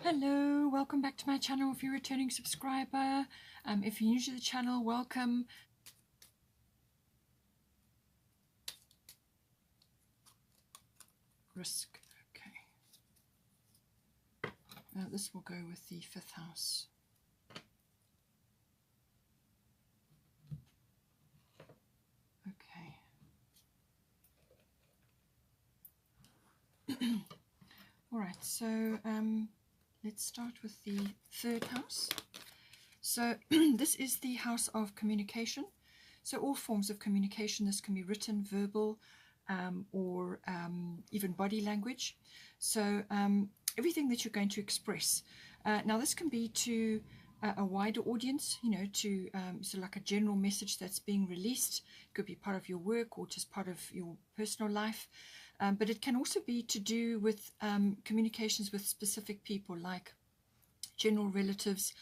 Hello, welcome back to my channel if you're a returning subscriber. If you're new to the channel, welcome. Risk, okay. This will go with the 5th house. Okay. Alright, so let's start with the 3rd house. So this is the house of communication. So all forms of communication, this can be written, verbal, or even body language. So everything that you're going to express. Now this can be to a wider audience, you know, to sort of like a general message that's being released. It could be part of your work or just part of your personal life. But it can also be to do with communications with specific people, like general relatives,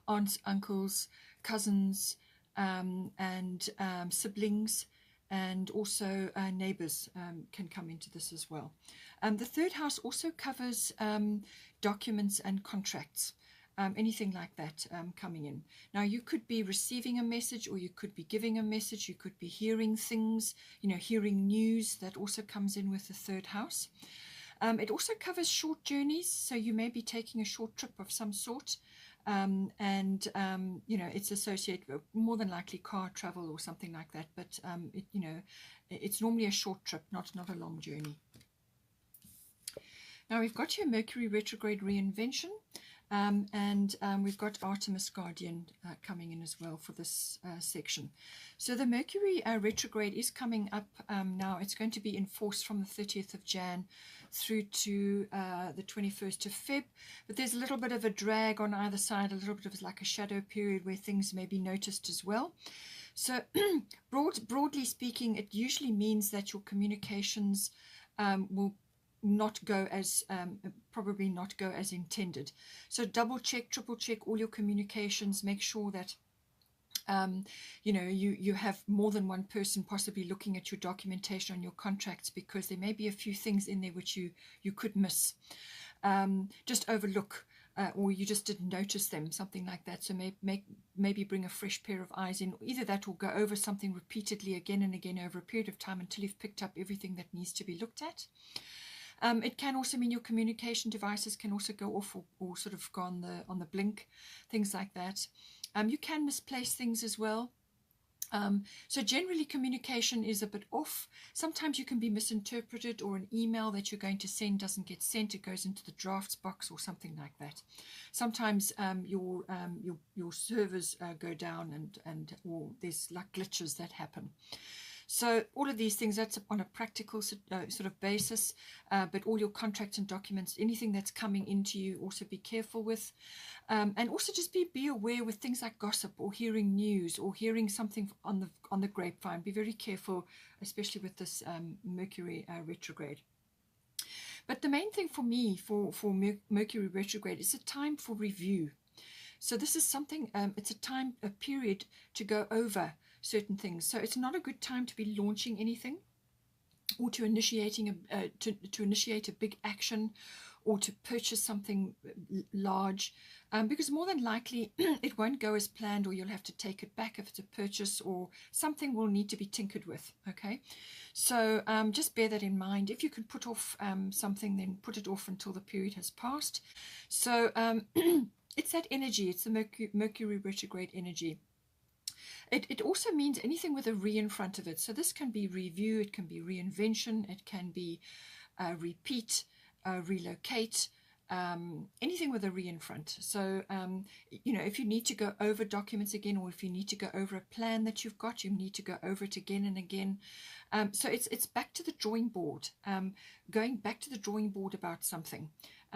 aunts, uncles, cousins, and siblings, and also neighbors can come into this as well. The 3rd house also covers documents and contracts. Anything like that coming in. Now you could be receiving a message, or you could be giving a message, you could be hearing things, you know, hearing news. That also comes in with the 3rd house. It also covers short journeys, so you may be taking a short trip of some sort, you know, it's associated with more than likely car travel or something like that, but you know, it's normally a short trip, not a long journey. Now we've got your Mercury retrograde reinvention. We've got Artemis Guardian coming in as well for this section. So the Mercury retrograde is coming up now. It's going to be in force from the 30th of Jan through to the 21st of Feb. But there's a little bit of a drag on either side, a little bit of like a shadow period where things may be noticed as well. So broadly speaking, it usually means that your communications will not go as probably not go as intended. So double check, triple check all your communications. Make sure that you know, you have more than one person possibly looking at your documentation on your contracts, because there may be a few things in there which you could miss, just overlook, or you just didn't notice them, something like that. So maybe bring a fresh pair of eyes in. Either that, or go over something repeatedly again and again over a period of time until you've picked up everything that needs to be looked at. It can also mean your communication devices can also go off, or sort of go on the blink, things like that. You can misplace things as well. So generally communication is a bit off. Sometimes you can be misinterpreted, or an email that you're going to send doesn't get sent. It goes into the drafts box or something like that. Sometimes your servers go down, or there's like glitches that happen. So all of these things, that's on a practical sort of basis, but all your contracts and documents, anything that's coming into you, also be careful with. And also just be aware with things like gossip, or hearing news, or hearing something on the grapevine. Be very careful, especially with this Mercury retrograde. But the main thing for me for Mercury retrograde is a time for review. So this is something, it's a period to go over certain things. So it's not a good time to be launching anything, or to initiating to initiate a big action, or to purchase something large, because more than likely it won't go as planned, or you'll have to take it back if it's a purchase, or something will need to be tinkered with. Okay, so just bear that in mind. If you can put off something, then put it off until the period has passed. So it's that energy. It's the Mercury retrograde energy. It also means anything with a re in front of it. So this can be review, it can be reinvention, it can be repeat, relocate, anything with a re in front. So, you know, if you need to go over documents again, or if you need to go over a plan that you've got, you need to go over it again and again. So it's back to the drawing board, going back to the drawing board about something.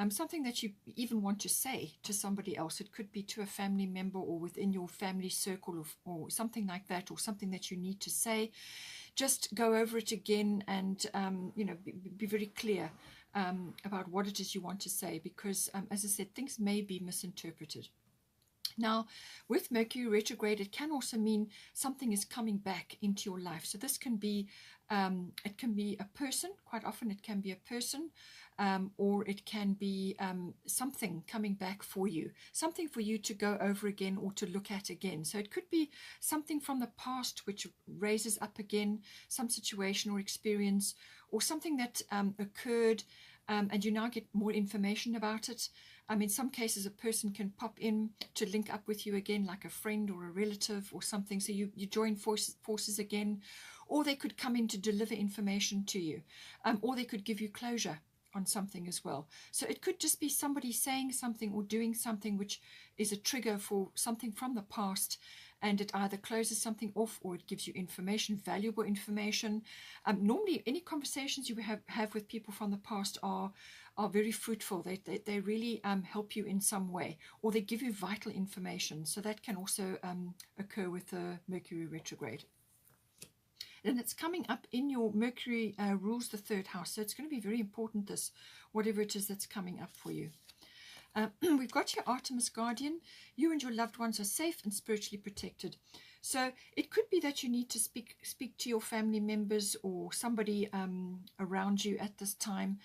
Something that you even want to say to somebody else. It could be to a family member, or within your family circle, or something like that, or something that you need to say. Just go over it again, and you know, be very clear about what it is you want to say, because as I said, things may be misinterpreted. Now, with Mercury retrograde, it can also mean something is coming back into your life. So this can be, it can be a person. Quite often it can be a person. or it can be something coming back for you, something for you to go over again or to look at again. So it could be something from the past which raises up again, some situation or experience, or something that occurred, and you now get more information about it. In some cases, a person can pop in to link up with you again, like a friend or a relative or something. So you join forces again, or they could come in to deliver information to you, or they could give you closure on something as well. So it could just be somebody saying something or doing something which is a trigger for something from the past, and it either closes something off or it gives you information, valuable information. Normally, any conversations you have with people from the past are very fruitful. They really help you in some way, or they give you vital information. So that can also occur with the Mercury retrograde. And it's coming up in your Mercury rules the third house. So it's going to be very important, this, whatever it is that's coming up for you. We've got your Artemis Guardian. You and your loved ones are safe and spiritually protected. So it could be that you need to speak to your family members or somebody around you at this time.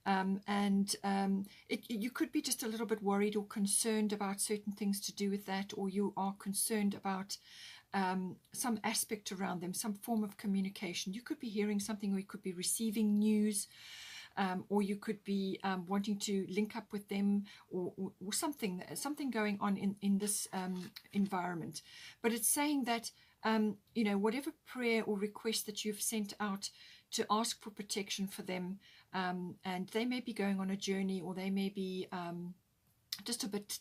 You could be just a little bit worried or concerned about certain things to do with that, or you are concerned about some aspect around them, some form of communication. You could be hearing something, or you could be receiving news, or you could be wanting to link up with them, or something going on in this environment. But it's saying that whatever prayer or request that you've sent out to ask for protection for them, and they may be going on a journey, or they may be just a bit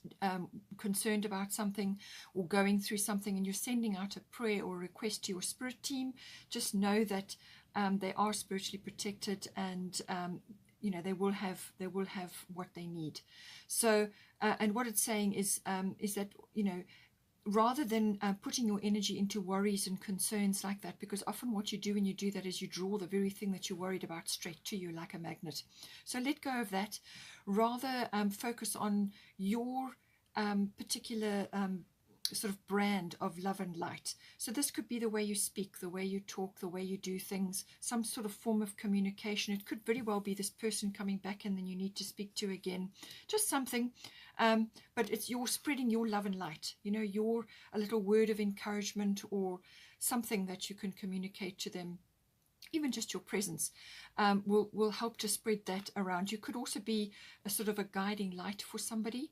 concerned about something or going through something, and you're sending out a prayer or a request to your spirit team, just know that they are spiritually protected, and they will have what they need. So and what it's saying is that rather than putting your energy into worries and concerns like that, because often what you do when you do that is you draw the very thing that you're worried about straight to you like a magnet. So let go of that. Rather focus on your particular sort of brand of love and light. So this could be the way you speak, the way you talk, the way you do things, some sort of form of communication. It could very well be this person coming back and then you need to speak to again, just something. But it's you're spreading your love and light, you're a little word of encouragement or something that you can communicate to them. Even just your presence will help to spread that around. You could also be a sort of a guiding light for somebody.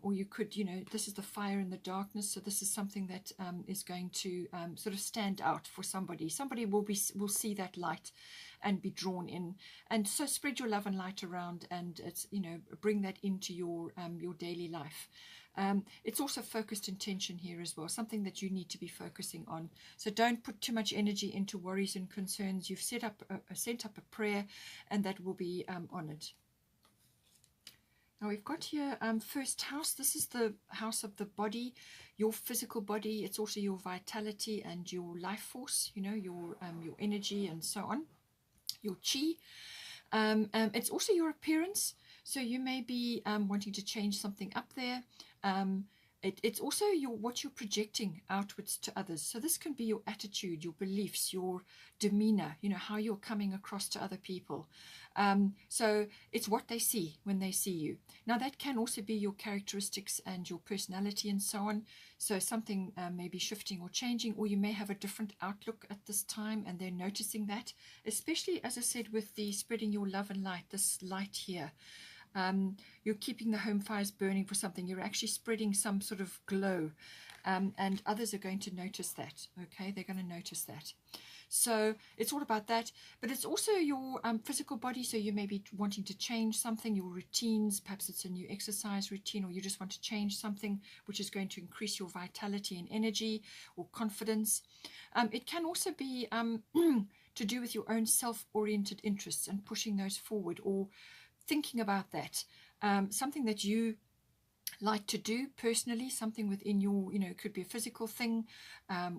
Or you could, this is the fire in the darkness. So this is something that is going to sort of stand out for somebody. Somebody will see that light and be drawn in. And so spread your love and light around, and it's bring that into your daily life. It's also focused intention here as well, something that you need to be focusing on. So don't put too much energy into worries and concerns. You've sent up a prayer, and that will be honored. Now we've got here first house. This is the house of the body, your physical body. It's also your vitality and your life force, your energy and so on, your chi. It's also your appearance. So you may be wanting to change something up there. It's also what you're projecting outwards to others. So this can be your attitude, your beliefs, your demeanor, how you're coming across to other people. So it's what they see when they see you. Now that can also be your characteristics and your personality and so on. So something may be shifting or changing, or you may have a different outlook at this time, and they're noticing that, especially, as I said, with the spreading your love and light, this light here. You're keeping the home fires burning for something. You're actually spreading some sort of glow, and others are going to notice that. Okay, they're going to notice that. So it's all about that, but it's also your physical body. So you may be wanting to change something, your routines. Perhaps it's a new exercise routine, or you just want to change something which is going to increase your vitality and energy or confidence. It can also be to do with your own self-oriented interests and pushing those forward, or thinking about that, something that you like to do personally, something within your, it could be a physical thing,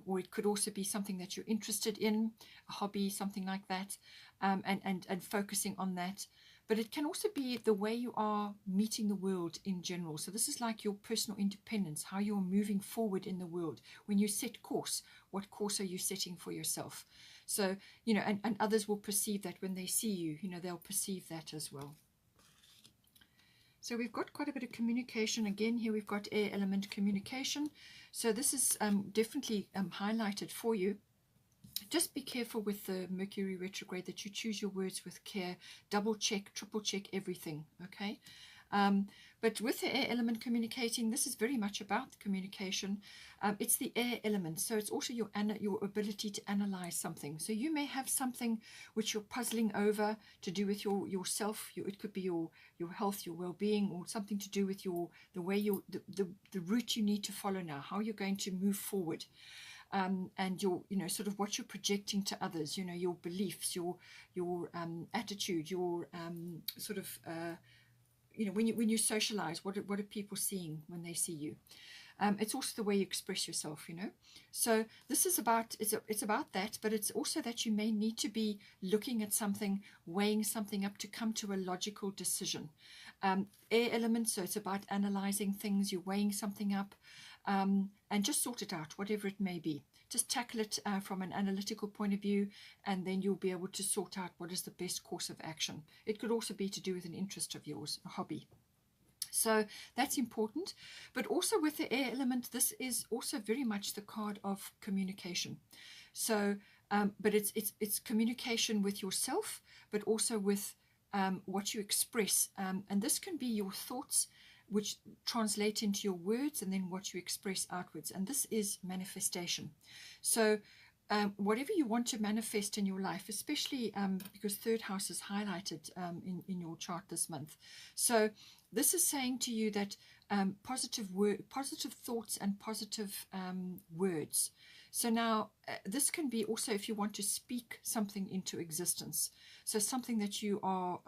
or it could also be something that you're interested in, a hobby, something like that, and focusing on that. But it can also be the way you are meeting the world in general. So this is like your personal independence, how you're moving forward in the world. When you set course, what course are you setting for yourself? So, and others will perceive that when they see you, they'll perceive that as well. So we've got quite a bit of communication. Again, here we've got air element communication. So this is definitely highlighted for you. Just be careful with the Mercury retrograde that you choose your words with care. Double check, triple check everything, okay? But with the air element communicating, this is very much about communication. It's the air element, so it's also your ability to analyze something. So you may have something which you're puzzling over to do with yourself. It could be your health, your well-being, or something to do with the way the route you need to follow now, how you're going to move forward. And your, sort of what you're projecting to others, your beliefs, your attitude, your sort of, when you socialize, what are people seeing when they see you? It's also the way you express yourself, So this is about, it's about that, but it's also that you may need to be looking at something, weighing something up to come to a logical decision. Air element, so it's about analyzing things, you're weighing something up, and just sort it out, whatever it may be. Just tackle it from an analytical point of view, and then you'll be able to sort out what is the best course of action. It could also be to do with an interest of yours, a hobby. So that's important. But also with the air element, this is also very much the card of communication. So, but it's communication with yourself, but also with what you express. And this can be your thoughts, which translate into your words, and then what you express outwards. And this is manifestation. So whatever you want to manifest in your life, especially because third house is highlighted in your chart this month. So this is saying to you that positive thoughts and positive words. So now this can be also if you want to speak something into existence. So something that you are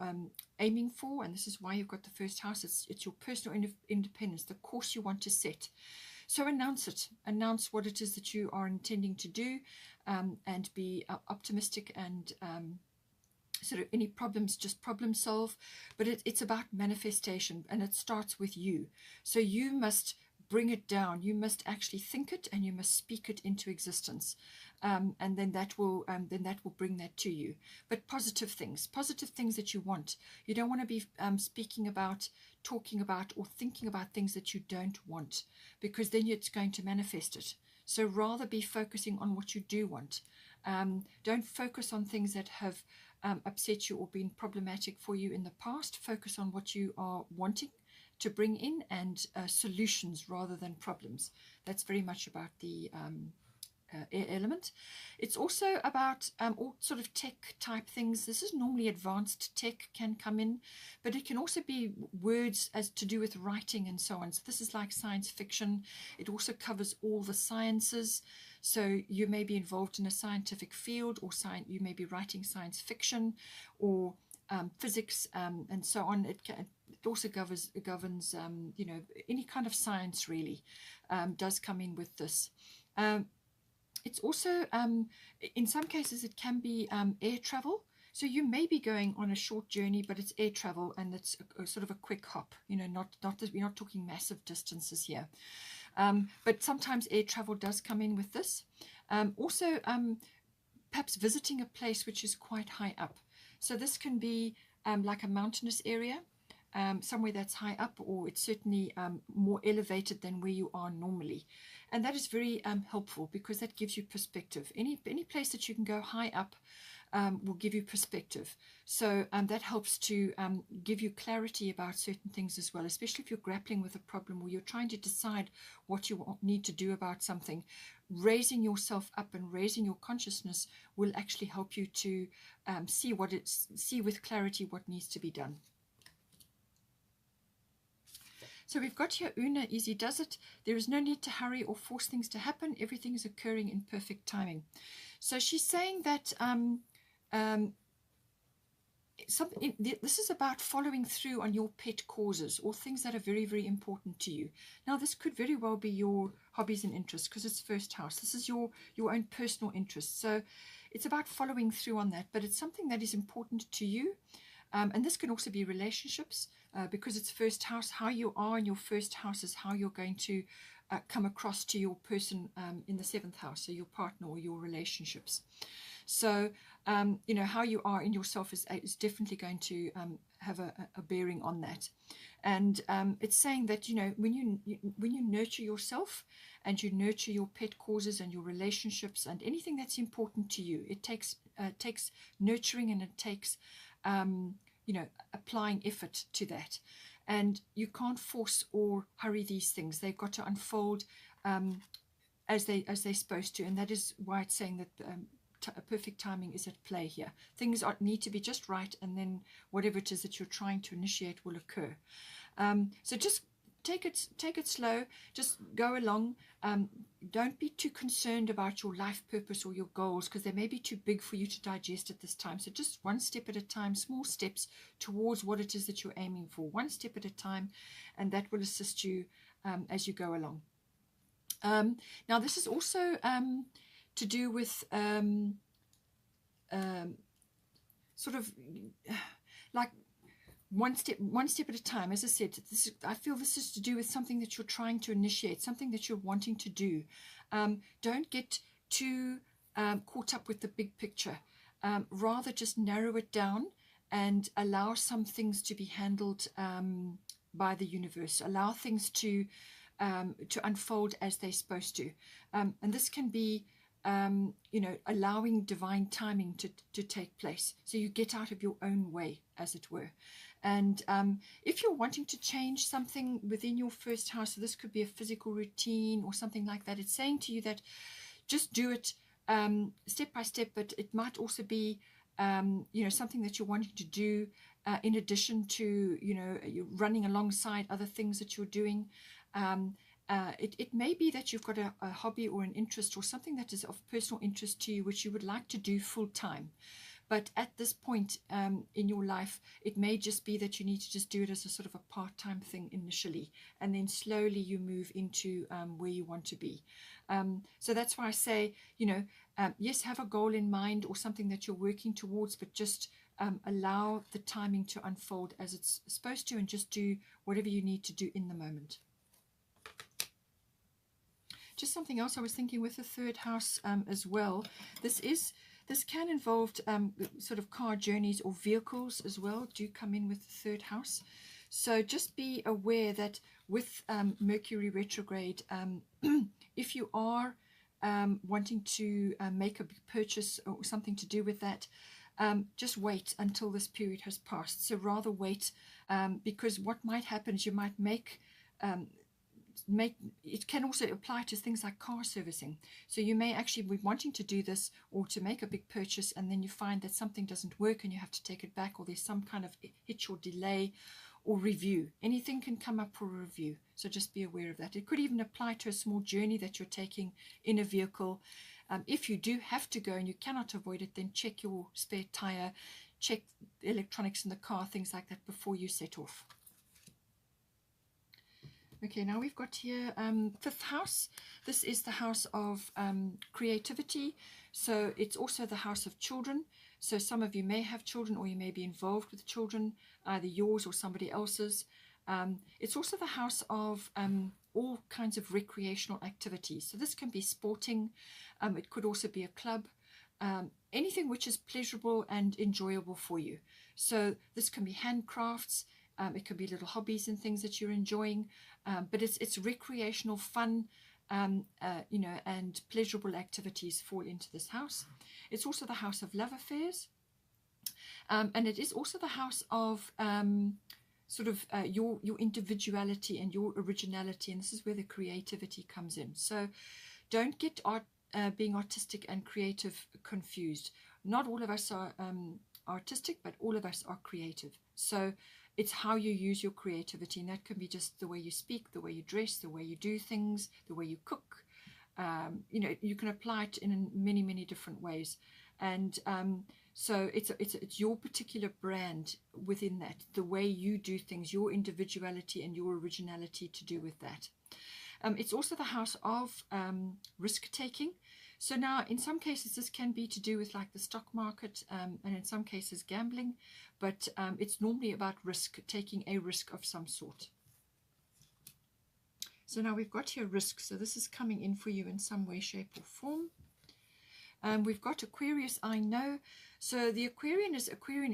aiming for, and this is why you've got the first house. It's your personal independence, the course you want to set. So announce it. Announce what it is that you are intending to do, and be optimistic, and sort of any problems, just problem solve. But it's about manifestation, and it starts with you. So you must bring it down. You must actually think it, and you must speak it into existence, and then that will bring that to you. But positive things that you want. You don't want to be speaking about, talking about, or thinking about things that you don't want, because then it's going to manifest it. So rather be focusing on what you do want. Don't focus on things that have upset you or been problematic for you in the past. Focus on what you are wanting to bring in, and solutions rather than problems. That's very much about the air element. It's also about all sort of tech type things. This is normally advanced tech can come in, but it can also be words as to do with writing and so on. So this is like science fiction. It also covers all the sciences. So you may be involved in a scientific field, or you may be writing science fiction, or physics, and so on. It also governs any kind of science really does come in with this. It's also, in some cases, it can be air travel. So you may be going on a short journey, but it's air travel, and it's a sort of a quick hop. Not that we're not talking massive distances here. But sometimes air travel does come in with this. Also, perhaps visiting a place which is quite high up. So this can be like a mountainous area, somewhere that's high up, or it's certainly more elevated than where you are normally. And that is very helpful, because that gives you perspective. Any place that you can go high up will give you perspective. So that helps to give you clarity about certain things as well, especially if you're grappling with a problem or you're trying to decide what you need to do about something. Raising yourself up and raising your consciousness will actually help you to see with clarity what needs to be done. So we've got here, Una easy does it. There is no need to hurry or force things to happen. Everything is occurring in perfect timing. So she's saying that this is about following through on your pet causes, or things that are very, very important to you. Now, this could very well be your hobbies and interests, because it's first house. This is your own personal interests. So it's about following through on that, but it's something that is important to you. And this can also be relationships, because it's first house. How you are in your first house is how you're going to come across to your person in the seventh house, so your partner or your relationships. So, how you are in yourself is definitely going to have a bearing on that. And it's saying that, you know, when you nurture yourself and you nurture your pet causes and your relationships and anything that's important to you, it takes nurturing, and it takes you know, applying effort to that. And you can't force or hurry these things. They've got to unfold as they're supposed to, and that is why it's saying that perfect timing is at play here. Things need to be just right, and then whatever it is that you're trying to initiate will occur. So just take it slow. Just go along. Don't be too concerned about your life purpose or your goals, because they may be too big for you to digest at this time. So just one step at a time, small steps towards what it is that you're aiming for, one step at a time, and that will assist you as you go along. Now this is also to do with sort of like one step at a time. As I said, I feel this is to do with something that you're trying to initiate, something that you're wanting to do. Don't get too caught up with the big picture. Rather just narrow it down and allow some things to be handled by the universe. Allow things to unfold as they're supposed to. And this can be you know, allowing divine timing to take place. So you get out of your own way, as it were. And if you're wanting to change something within your first house, so this could be a physical routine or something like that, it's saying to you that just do it step by step, but it might also be you know, something that you're wanting to do in addition to, you know, you're running alongside other things that you're doing. It may be that you've got a hobby or an interest or something that is of personal interest to you, which you would like to do full time. But at this point in your life, it may just be that you need to just do it as a sort of a part-time thing initially, and then slowly you move into where you want to be. So that's why I say, you know, yes, have a goal in mind or something that you're working towards, but just allow the timing to unfold as it's supposed to, and just do whatever you need to do in the moment. Just something else I was thinking with the third house as well. This can involve sort of car journeys or vehicles as well, do come in with the third house. So just be aware that with Mercury retrograde, if you are wanting to make a purchase or something to do with that, just wait until this period has passed. So rather wait, because what might happen is you might make it can also apply to things like car servicing. So you may actually be wanting to do this or to make a big purchase, and then you find that something doesn't work and you have to take it back, or there's some kind of hitch or delay or review. Anything can come up for a review, so just be aware of that. It could even apply to a small journey that you're taking in a vehicle. If you do have to go and you cannot avoid it, then check your spare tire, check the electronics in the car, things like that, before you set off. Okay, now we've got here fifth house. This is the house of creativity. So it's also the house of children. So some of you may have children, or you may be involved with children, either yours or somebody else's. It's also the house of all kinds of recreational activities. So this can be sporting. It could also be a club. Anything which is pleasurable and enjoyable for you. So this can be handcrafts. It could be little hobbies and things that you're enjoying, but it's recreational fun, you know, and pleasurable activities fall into this house. It's also the house of love affairs, and it is also the house of sort of your individuality and your originality, and this is where the creativity comes in. So don't get being artistic and creative confused. Not all of us are artistic, but all of us are creative. So it's how you use your creativity, and that can be just the way you speak, the way you dress, the way you do things, the way you cook. You know, you can apply it in many, many different ways. And so it's your particular brand within that, the way you do things, your individuality and your originality to do with that. It's also the house of risk-taking. So now, in some cases, this can be to do with like the stock market, and in some cases gambling, but it's normally about risk, taking a risk of some sort. So now we've got here risk. So this is coming in for you in some way, shape or form. We've got Aquarius, I know. So the Aquarian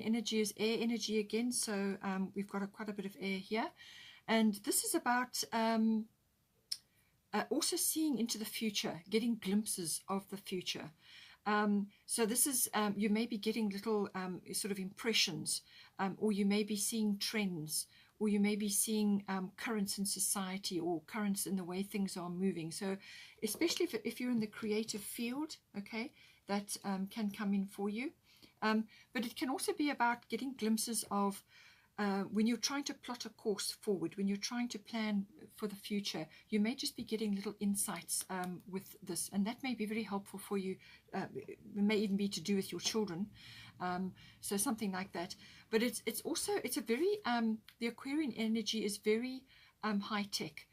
energy is air energy again. So we've got quite a bit of air here. And this is about also seeing into the future, getting glimpses of the future. So this is, you may be getting little sort of impressions, or you may be seeing trends, or you may be seeing currents in society or currents in the way things are moving. So especially if you're in the creative field, okay, that can come in for you. But it can also be about getting glimpses of when you're trying to plot a course forward, when you're trying to plan for the future, you may just be getting little insights with this, and that may be very helpful for you. It may even be to do with your children, so something like that. But it's a very the Aquarian energy is very high tech,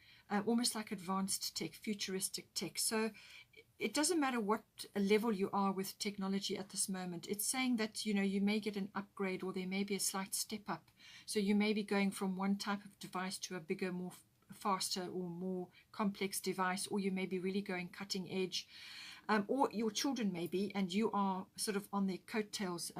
almost like advanced tech, futuristic tech. So it doesn't matter what level you are with technology at this moment. It's saying that, you know, you may get an upgrade, or there may be a slight step up. So you may be going from one type of device to a bigger, more faster or more complex device, or you may be really going cutting edge, or your children may be, and you are sort of on their coattails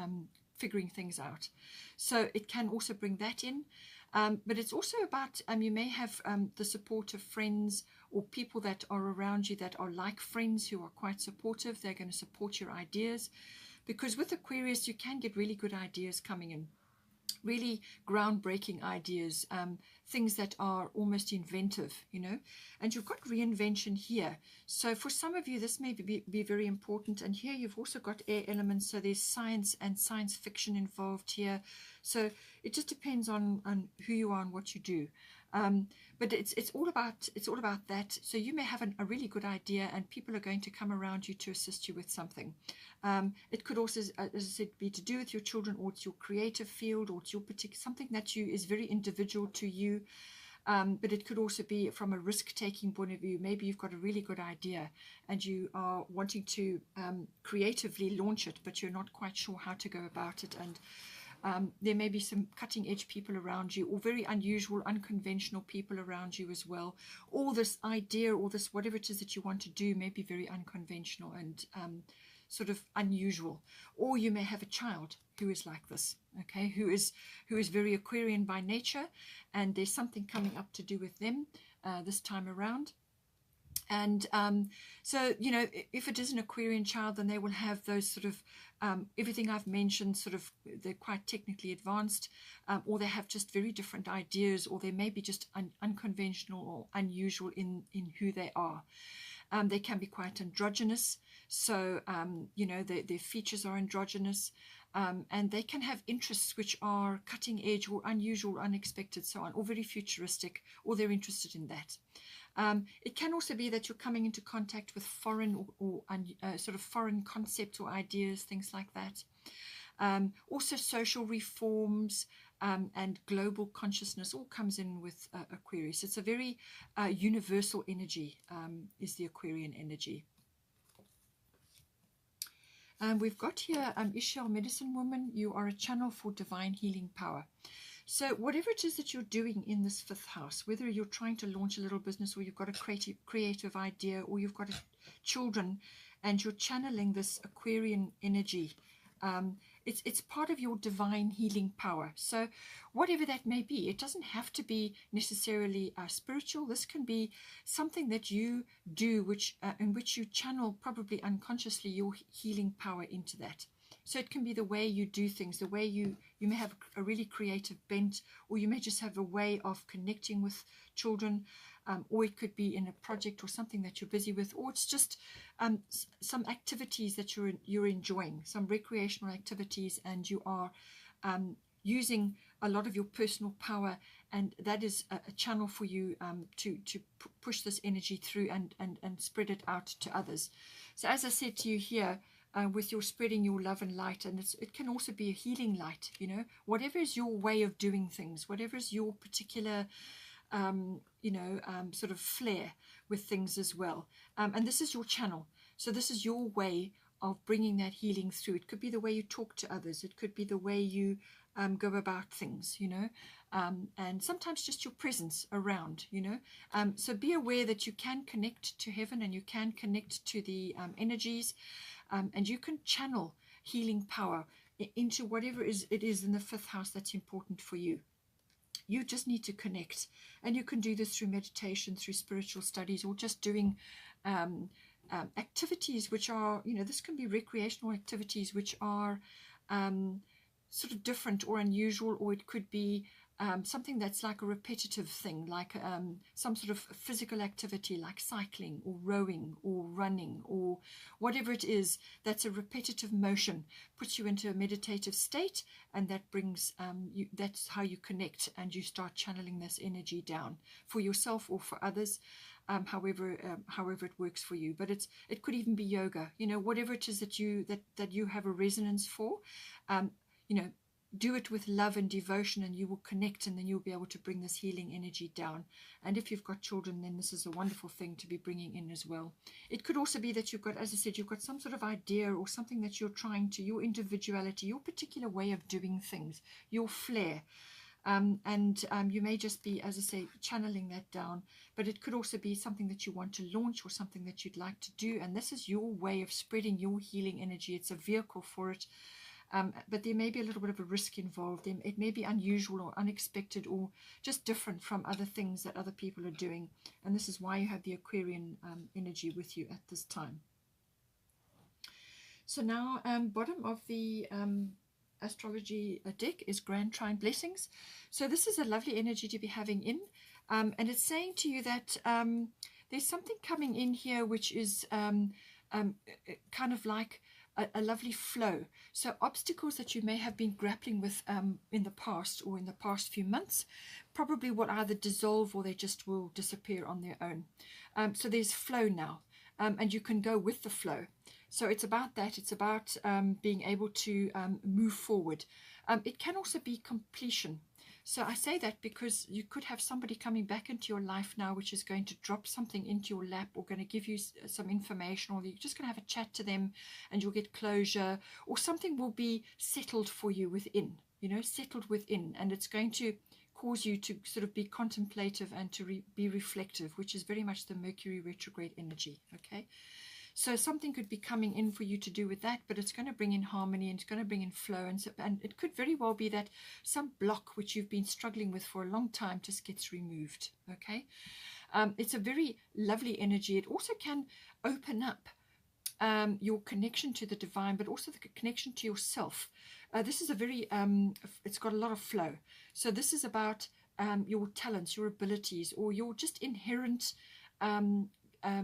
figuring things out. So it can also bring that in. But it's also about, you may have the support of friends or people that are around you that are like friends, who are quite supportive. They're going to support your ideas, because with Aquarius you can get really good ideas coming in, really groundbreaking ideas, things that are almost inventive, you know. And you've got reinvention here. So for some of you this may be very important. And here you've also got air elements, so there's science and science fiction involved here. So it just depends on who you are and what you do. But it's all about that. So you may have a really good idea, and people are going to come around you to assist you with something. It could also, as I said, be to do with your children, or it's your creative field, or it's your particular something that is very individual to you. But it could also be from a risk-taking point of view. Maybe you've got a really good idea and you are wanting to creatively launch it, but you're not quite sure how to go about it. And there may be some cutting-edge people around you, or very unusual, unconventional people around you as well. All this idea, or this whatever it is that you want to do, may be very unconventional and sort of unusual. Or you may have a child who is like this, okay, who is very Aquarian by nature, and there's something coming up to do with them this time around. And so, you know, if it is an Aquarian child, then they will have those sort of everything I've mentioned, sort of, they're quite technically advanced, or they have just very different ideas, or they may be just unconventional or unusual in who they are. They can be quite androgynous, so, you know, their features are androgynous, and they can have interests which are cutting edge or unusual, unexpected, so on, or very futuristic, or they're interested in that. It can also be that you're coming into contact with foreign or sort of foreign concepts or ideas, things like that. Also social reforms and global consciousness all comes in with Aquarius. It's a very universal energy, is the Aquarian energy. We've got here Ishel, medicine woman. You are a channel for divine healing power. So whatever it is that you're doing in this fifth house, whether you're trying to launch a little business, or you've got a creative idea, or you've got children and you're channeling this Aquarian energy, it's part of your divine healing power. So whatever that may be, it doesn't have to be necessarily spiritual. This can be something that you do in which you channel, probably unconsciously, your healing power into that. So it can be the way you do things, the way you may have a really creative bent, or you may just have a way of connecting with children, or it could be in a project or something that you're busy with, or it's just some activities that you're enjoying, some recreational activities, and you are using a lot of your personal power, and that is a channel for you to push this energy through and spread it out to others. So as I said to you here, with your spreading your love and light, and it can also be a healing light, you know, whatever is your way of doing things, whatever is your particular sort of flair with things as well, and this is your channel. So this is your way of bringing that healing through. It could be the way you talk to others, it could be the way you go about things, you know, and sometimes just your presence around, you know. So be aware that you can connect to heaven, and you can connect to the energies. and you can channel healing power into whatever it is in the 5th house that's important for you. You just need to connect, and you can do this through meditation, through spiritual studies, or just doing activities which are, this can be recreational activities which are sort of different or unusual, or it could be something that's like a repetitive thing, like some sort of physical activity like cycling or rowing or running or whatever it is that's a repetitive motion, puts you into a meditative state, and that brings that's how you connect, and you start channeling this energy down for yourself or for others, however it works for you. But it could even be yoga, whatever it is that you have a resonance for, do it with love and devotion, and you will connect, and then you'll be able to bring this healing energy down. And if you've got children, then this is a wonderful thing to be bringing in as well. It could also be that you've got, as I said, you've got some sort of idea or something that you're trying to, your individuality, your particular way of doing things, your flair. And you may just be, as I say, channeling that down, but it could also be something that you want to launch or something that you'd like to do. And this is your way of spreading your healing energy. It's a vehicle for it. But there may be a little bit of a risk involved. It may be unusual or unexpected or just different from other things that other people are doing. And this is why you have the Aquarian energy with you at this time. So now, bottom of the astrology deck is Grand Trine Blessings. So this is a lovely energy to be having in. And it's saying to you that there's something coming in here which is kind of like a lovely flow. So obstacles that you may have been grappling with in the past or in the past few months probably will either dissolve or they just will disappear on their own. So there's flow now, and you can go with the flow. So it's about that. It's about being able to move forward. It can also be completion. So I say that because you could have somebody coming back into your life now which is going to drop something into your lap or going to give you some information, or you're just going to have a chat to them and you'll get closure, or something will be settled for you within, settled within, and it's going to cause you to sort of be contemplative and to be reflective, which is very much the Mercury retrograde energy, okay? So something could be coming in for you to do with that, but it's going to bring in harmony and it's going to bring in flow. And it could very well be that some block which you've been struggling with for a long time just gets removed, okay? It's a very lovely energy. It also can open up your connection to the divine, but also the connection to yourself. This is a very, it's got a lot of flow. So this is about your talents, your abilities, or your just inherent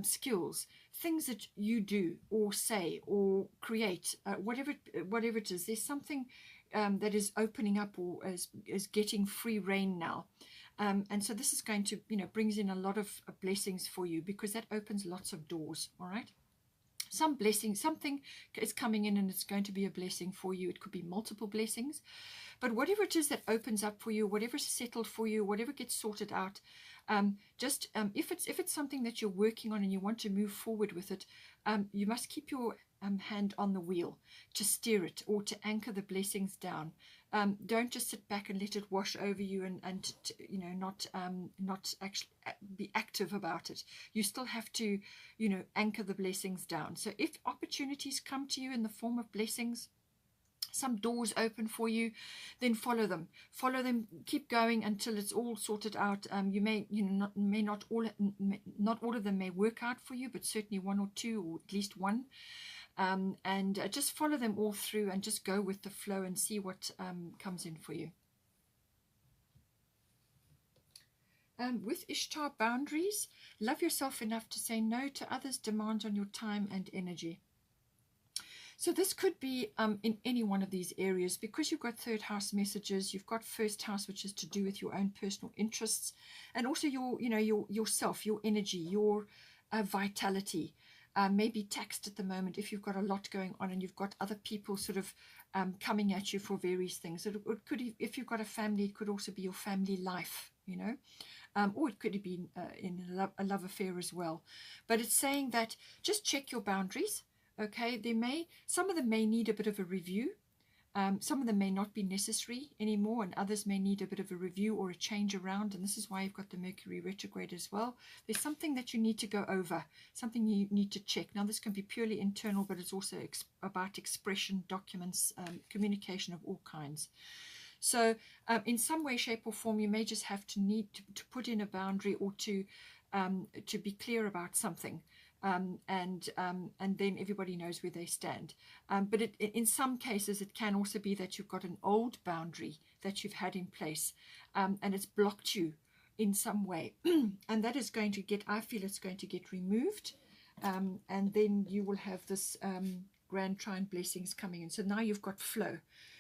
skills, things that you do or say or create, whatever it is. There's something that is opening up or is getting free reign now. And so this is going to, brings in a lot of blessings for you, because that opens lots of doors, all right? Some blessing, something is coming in and it's going to be a blessing for you. It could be multiple blessings, but whatever it is that opens up for you, whatever's settled for you, whatever gets sorted out, if it's something that you're working on and you want to move forward with it, you must keep your hand on the wheel to steer it or to anchor the blessings down. Don't just sit back and let it wash over you and not actually be active about it. You still have to, anchor the blessings down. So if opportunities come to you in the form of blessings, some doors open for you, then follow them, keep going until it's all sorted out. You may, not all of them may work out for you, but certainly one or two, or at least one. And just follow them all through and just go with the flow and see what comes in for you. With Ishtar, boundaries. Love yourself enough to say no to others' demands on your time and energy. So this could be in any one of these areas, because you've got 3rd house messages, you've got 1st house, which is to do with your own personal interests, and also yourself, your energy, your vitality. May be taxed at the moment if you've got a lot going on and you've got other people sort of coming at you for various things. It could, if you've got a family, it could also be your family life, or it could be in a love affair as well. But it's saying that just check your boundaries. Okay, some of them may need a bit of a review, Some of them may not be necessary anymore, and others may need a bit of a review or a change around, and this is why you've got the Mercury retrograde as well. There's something that you need to go over, something you need to check. Now, this can be purely internal, but it's also about expression, documents, communication of all kinds. So in some way, shape, or form, you may just have to need to put in a boundary, or to be clear about something. And then everybody knows where they stand. But in some cases, it can also be that you've got an old boundary that you've had in place, and it's blocked you in some way. And that is going to get, I feel it's going to get removed. And then you will have this grand trine blessings coming in. So now you've got flow.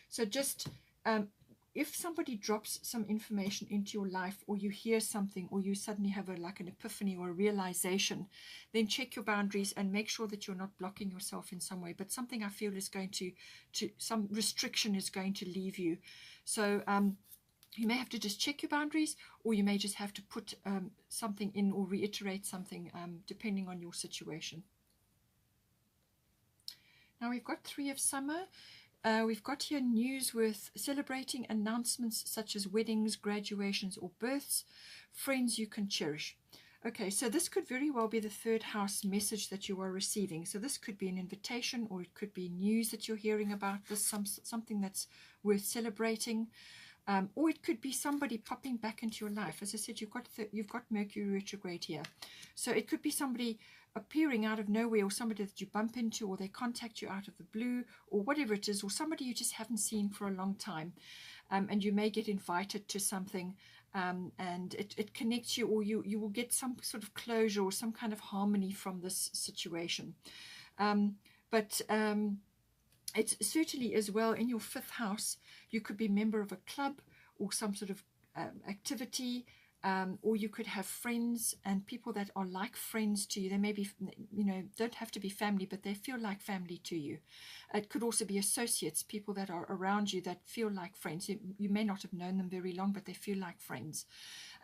So just if somebody drops some information into your life, or you hear something, or you suddenly have like an epiphany or a realization, then check your boundaries and make sure that you're not blocking yourself in some way. But something I feel is going to some restriction is going to leave you. So you may have to just check your boundaries, or you may just have to put something in or reiterate something, depending on your situation. Now we've got 3 of summer. We've got here news with celebrating, announcements such as weddings, graduations, or births, friends you can cherish. Okay, so this could very well be the 3rd house message that you are receiving. So this could be an invitation, or it could be news that you're hearing about this, something that's worth celebrating. Or it could be somebody popping back into your life. As I said, you've got Mercury retrograde here. So it could be somebody appearing out of nowhere, or somebody that you bump into, or they contact you out of the blue, or whatever it is, or somebody you just haven't seen for a long time. And you may get invited to something, and it connects you, or you will get some sort of closure or some kind of harmony from this situation. But it's certainly as well in your 5th house. You could be a member of a club or some sort of activity, or you could have friends and people that are like friends to you. They may be, don't have to be family, but they feel like family to you. It could also be associates, people that are around you that feel like friends. You may not have known them very long, but they feel like friends.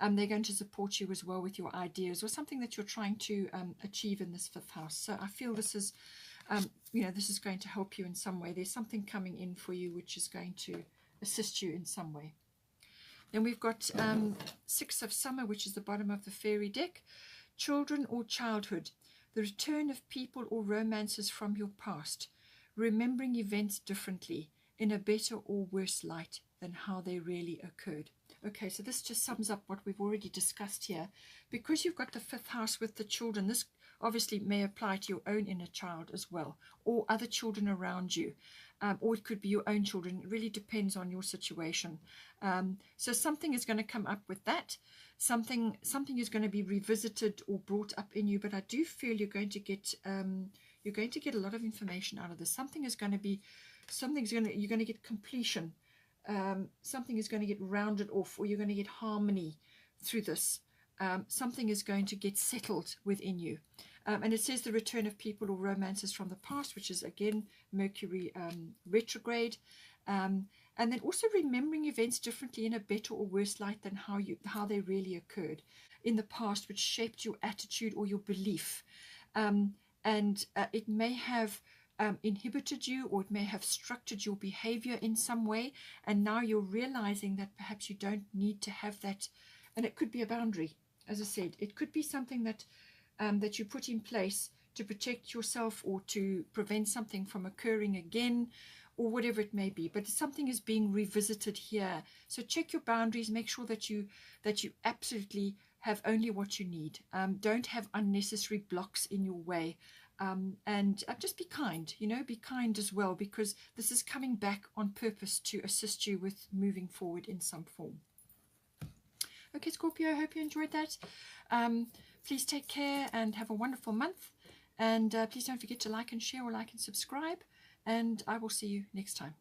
They're going to support you as well with your ideas, or something that you're trying to achieve in this 5th house. So I feel this is this is going to help you in some way. There's something coming in for you which is going to assist you in some way. Then we've got 6 of summer, which is the bottom of the fairy deck. Children or childhood. The return of people or romances from your past. Remembering events differently, in a better or worse light than how they really occurred. Okay, so this just sums up what we've already discussed here. Because you've got the 5th house with the children, this obviously may apply to your own inner child as well, or other children around you, or it could be your own children. It really depends on your situation. So something is going to come up with that. Something is going to be revisited or brought up in you. But I do feel you're going to get a lot of information out of this. You're going to get completion. Something is going to get rounded off, or you're going to get harmony through this. Something is going to get settled within you. And it says the return of people or romances from the past, which is again Mercury retrograde. And then also remembering events differently, in a better or worse light than how they really occurred in the past, which shaped your attitude or your belief. And it may have inhibited you, or it may have structured your behavior in some way. And now you're realizing that perhaps you don't need to have that. And it could be a boundary. As I said, it could be something that you put in place to protect yourself, or to prevent something from occurring again, or whatever it may be. But something is being revisited here. So check your boundaries. Make sure that you absolutely have only what you need. Don't have unnecessary blocks in your way. And just be kind. Be kind as well, because this is coming back on purpose to assist you with moving forward in some form. Okay, Scorpio, I hope you enjoyed that. Please take care and have a wonderful month. And please don't forget to like and share, or like and subscribe. And I will see you next time.